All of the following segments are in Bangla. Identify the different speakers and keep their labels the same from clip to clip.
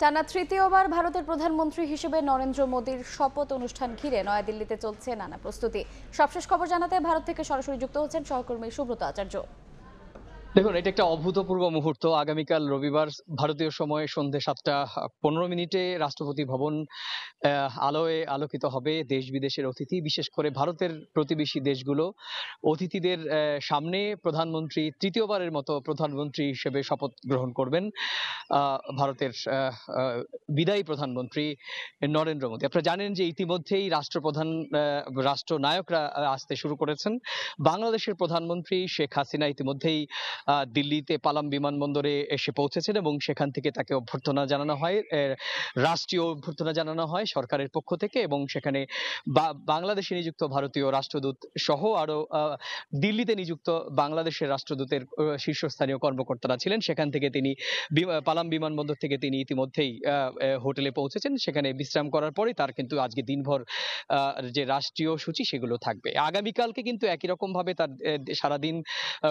Speaker 1: টানা তৃতীয়বার ভারতের প্রধানমন্ত্রী হিসেবে নরেন্দ্র মোদীর শপথ অনুষ্ঠান ঘিরে নয়াদিল্লিতে চলছে নানা প্রস্তুতি। সবশেষ খবর জানাতে ভারত থেকে সরাসরি যুক্ত হচ্ছেন সহকর্মী সুব্রত আচার্য।
Speaker 2: দেখুন, এটা একটা অভূতপূর্ব মুহূর্ত। আগামীকাল রবিবার ভারতীয় সময় সন্ধ্যে ৭টা ১৫ রাষ্ট্রপতি ভবন আলোয় আলোকিত হবে। দেশ বিদেশের অতিথি, বিশেষ করে ভারতের প্রতিবেশী দেশগুলো অতিথিদের সামনে প্রধানমন্ত্রী তৃতীয়বারের মতো প্রধানমন্ত্রী হিসেবে শপথ গ্রহণ করবেন ভারতের বিদায়ী প্রধানমন্ত্রী নরেন্দ্র মোদী। আপনারা জানেন যে ইতিমধ্যেই রাষ্ট্রনায়করা আসতে শুরু করেছেন। বাংলাদেশের প্রধানমন্ত্রী শেখ হাসিনা ইতিমধ্যেই দিল্লিতে পালাম বিমানবন্দরে এসে পৌঁছেছেন এবং সেখান থেকে তাকে অভ্যর্থনা জানানো হয়, রাষ্ট্রীয় অভ্যর্থনা জানানো হয় সরকারের পক্ষ থেকে। এবং সেখানে বাংলাদেশে নিযুক্ত ভারতীয় রাষ্ট্রদূত সহ আরো দিল্লিতে নিযুক্ত বাংলাদেশের রাষ্ট্রদূতের শীর্ষস্থানীয় কর্মকর্তারা ছিলেন। সেখান থেকে তিনি পালাম বিমানবন্দর থেকে তিনি ইতিমধ্যেই হোটেলে পৌঁছেছেন। সেখানে বিশ্রাম করার পরে তার কিন্তু আজকে দিনভর যে রাষ্ট্রীয় সূচি সেগুলো থাকবে। আগামীকালকে কিন্তু একই রকম ভাবে তার সারাদিন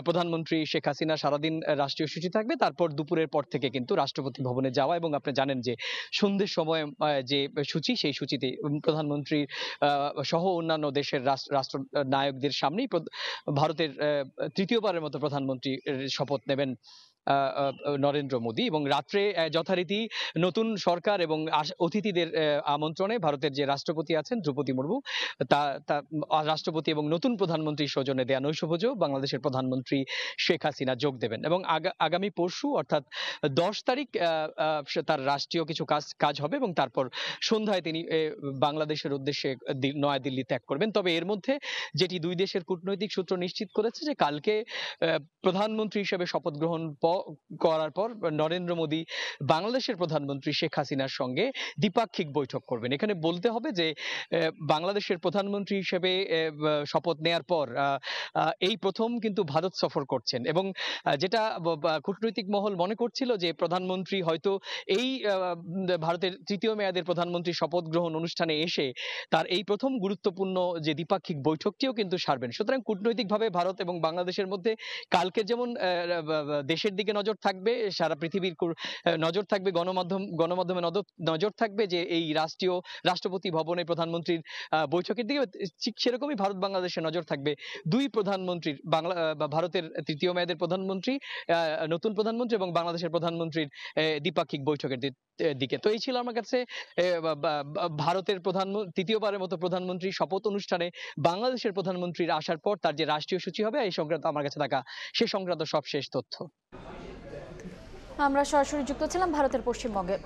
Speaker 2: প্রধানমন্ত্রী শেখ হাসিনা সারাদিন রাষ্ট্রীয় সূচি থাকবে। তারপর দুপুরের পর থেকে কিন্তু রাষ্ট্রপতি ভবনে যাওয়া, এবং আপনি জানেন যে সন্ধ্যের সময় যে সূচি, সেই সূচিতে প্রধানমন্ত্রী সহ অন্যান্য দেশের রাষ্ট্রনায়কদের সামনেই ভারতের তৃতীয়বারের মতো প্রধানমন্ত্রী শপথ নেবেন নরেন্দ্র মোদী। এবং রাত্রে যথারীতি নতুন সরকার এবং অতিথিদের আমন্ত্রণে ভারতের যে রাষ্ট্রপতি আছেন দ্রৌপদী মুর্মু, রাষ্ট্রপতি এবং নতুন প্রধানমন্ত্রী সৌজন্যে দেয়া নৈশভোজেও বাংলাদেশের প্রধানমন্ত্রী শেখ হাসিনা যোগ দেবেন। এবং আগামী পরশু অর্থাৎ 10 তারিখ তার রাষ্ট্রীয় কিছু কাজ হবে এবং তারপর সন্ধ্যায় তিনি বাংলাদেশের উদ্দেশ্যে নয়াদিল্লি ত্যাগ করবেন। তবে এর মধ্যে যেটি দুই দেশের কূটনৈতিক সূত্র নিশ্চিত করেছে যে কালকে প্রধানমন্ত্রী হিসেবে শপথ গ্রহণ করার পর নরেন্দ্র মোদী বাংলাদেশের প্রধানমন্ত্রী শেখ হাসিনার সঙ্গে দ্বিপাক্ষিক বৈঠক করবেন। এখানে বলতে হবে যে বাংলাদেশের প্রধানমন্ত্রী হিসেবে শপথ নেয়ার পর এই প্রথম কিন্তু ভারত সফর করছেন। এবং যেটা কূটনৈতিক মহল মনে করছিল যে প্রধানমন্ত্রী হয়তো এই ভারতের তৃতীয় মেয়াদের প্রধানমন্ত্রী শপথ গ্রহণ অনুষ্ঠানে এসে তার এই প্রথম গুরুত্বপূর্ণ যে দ্বিপাক্ষিক বৈঠকটিও কিন্তু সারবেন। সুতরাং কূটনৈতিকভাবে ভারত এবং বাংলাদেশের মধ্যে কালকে যেমন দেশের দিকে নজর থাকবে, সারা পৃথিবীর নজর থাকবে, গণমাধ্যমে নজর থাকবে যে এই রাষ্ট্রপতি ভবনে প্রধানমন্ত্রীর বৈঠকের দিকে, ঠিক সেরকমই ভারত বাংলাদেশের নজর থাকবে দুই প্রধানমন্ত্রীর, ভারতের তৃতীয় মেয়াদের প্রধানমন্ত্রী, নতুন প্রধানমন্ত্রী এবং বাংলাদেশের প্রধানমন্ত্রীর দ্বিপাক্ষিক বৈঠকের দিকে। তো এই ছিল আমার কাছে ভারতের তৃতীয়বারের মতো প্রধানমন্ত্রী শপথ অনুষ্ঠানে বাংলাদেশের প্রধানমন্ত্রীর আসার পর তার যে রাষ্ট্রীয় সূচি হবে এই সংক্রান্ত আমার কাছে থাকা সে সংক্রান্ত সবশেষ তথ্য।
Speaker 1: আমরা সরাসরি যুক্ত ছিলাম ভারতের পশ্চিমবঙ্গে।